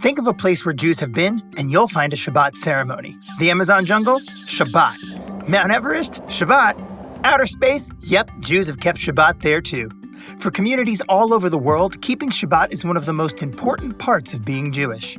Think of a place where Jews have been, and you'll find a Shabbat ceremony. The Amazon jungle? Shabbat. Mount Everest? Shabbat. Outer space? Yep, Jews have kept Shabbat there too. For communities all over the world, keeping Shabbat is one of the most important parts of being Jewish.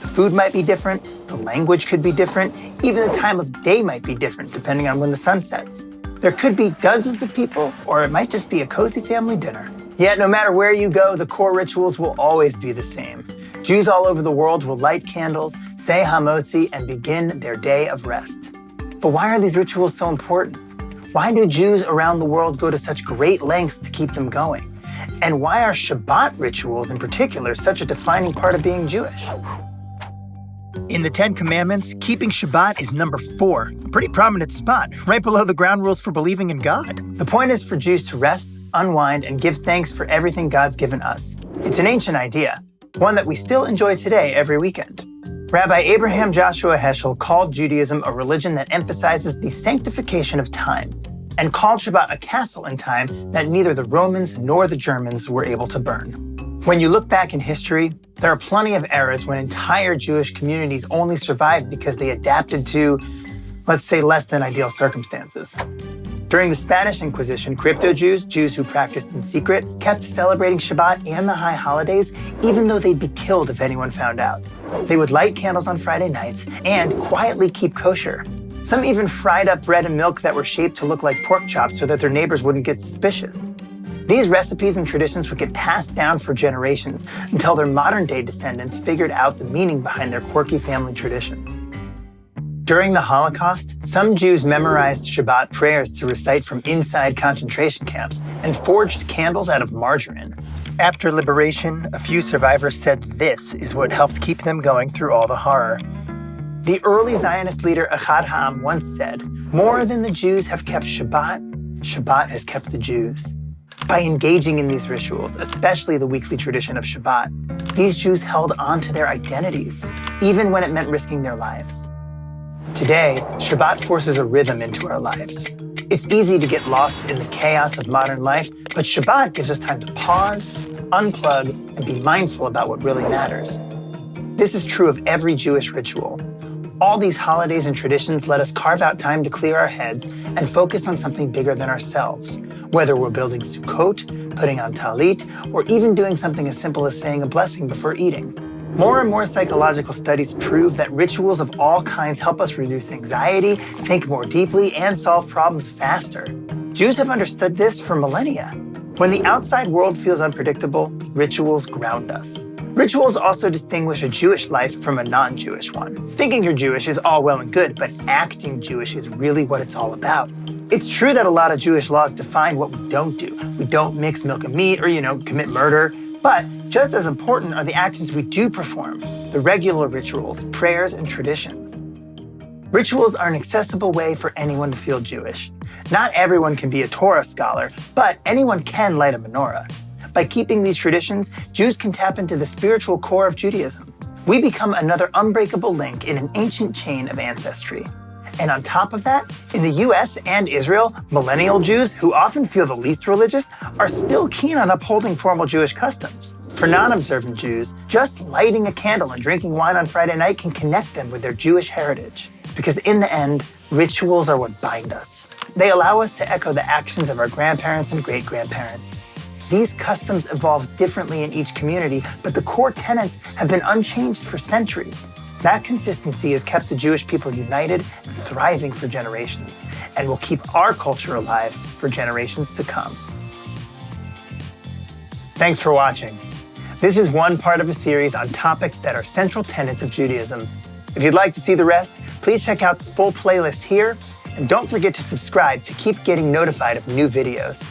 The food might be different, the language could be different, even the time of day might be different depending on when the sun sets. There could be dozens of people, or it might just be a cozy family dinner. Yet no matter where you go, the core rituals will always be the same. Jews all over the world will light candles, say hamotzi, and begin their day of rest. But why are these rituals so important? Why do Jews around the world go to such great lengths to keep them going? And why are Shabbat rituals in particular such a defining part of being Jewish? In the Ten Commandments, keeping Shabbat is number 4, a pretty prominent spot, right below the ground rules for believing in God. The point is for Jews to rest, unwind, and give thanks for everything God's given us. It's an ancient idea, one that we still enjoy today every weekend. Rabbi Abraham Joshua Heschel called Judaism a religion that emphasizes the sanctification of time, and called Shabbat a castle in time that neither the Romans nor the Germans were able to burn. When you look back in history, there are plenty of eras when entire Jewish communities only survived because they adapted to, let's say, less than ideal circumstances. During the Spanish Inquisition, crypto-Jews, Jews who practiced in secret, kept celebrating Shabbat and the high holidays, even though they'd be killed if anyone found out. They would light candles on Friday nights and quietly keep kosher. Some even fried up bread and milk that were shaped to look like pork chops so that their neighbors wouldn't get suspicious. These recipes and traditions would get passed down for generations until their modern-day descendants figured out the meaning behind their quirky family traditions. During the Holocaust, some Jews memorized Shabbat prayers to recite from inside concentration camps and forged candles out of margarine. After liberation, a few survivors said this is what helped keep them going through all the horror. The early Zionist leader Echad Ha'am once said, "More than the Jews have kept Shabbat, Shabbat has kept the Jews." By engaging in these rituals, especially the weekly tradition of Shabbat, these Jews held on to their identities, even when it meant risking their lives. Today, Shabbat forces a rhythm into our lives. It's easy to get lost in the chaos of modern life, but Shabbat gives us time to pause, unplug, and be mindful about what really matters. This is true of every Jewish ritual. All these holidays and traditions let us carve out time to clear our heads and focus on something bigger than ourselves, whether we're building Sukkot, putting on talit, or even doing something as simple as saying a blessing before eating. More and more psychological studies prove that rituals of all kinds help us reduce anxiety, think more deeply, and solve problems faster. Jews have understood this for millennia. When the outside world feels unpredictable, rituals ground us. Rituals also distinguish a Jewish life from a non-Jewish one. Thinking you're Jewish is all well and good, but acting Jewish is really what it's all about. It's true that a lot of Jewish laws define what we don't do. We don't mix milk and meat or, commit murder. But just as important are the actions we do perform, the regular rituals, prayers, and traditions. Rituals are an accessible way for anyone to feel Jewish. Not everyone can be a Torah scholar, but anyone can light a menorah. By keeping these traditions, Jews can tap into the spiritual core of Judaism. We become another unbreakable link in an ancient chain of ancestry. And on top of that, in the US and Israel, millennial Jews, who often feel the least religious, are still keen on upholding formal Jewish customs. For non-observant Jews, just lighting a candle and drinking wine on Friday night can connect them with their Jewish heritage. Because in the end, rituals are what bind us. They allow us to echo the actions of our grandparents and great-grandparents. These customs evolve differently in each community, but the core tenets have been unchanged for centuries. That consistency has kept the Jewish people united and thriving for generations, and will keep our culture alive for generations to come. Thanks for watching. This is one part of a series on topics that are central tenets of Judaism. If you'd like to see the rest, please check out the full playlist here, and don't forget to subscribe to keep getting notified of new videos.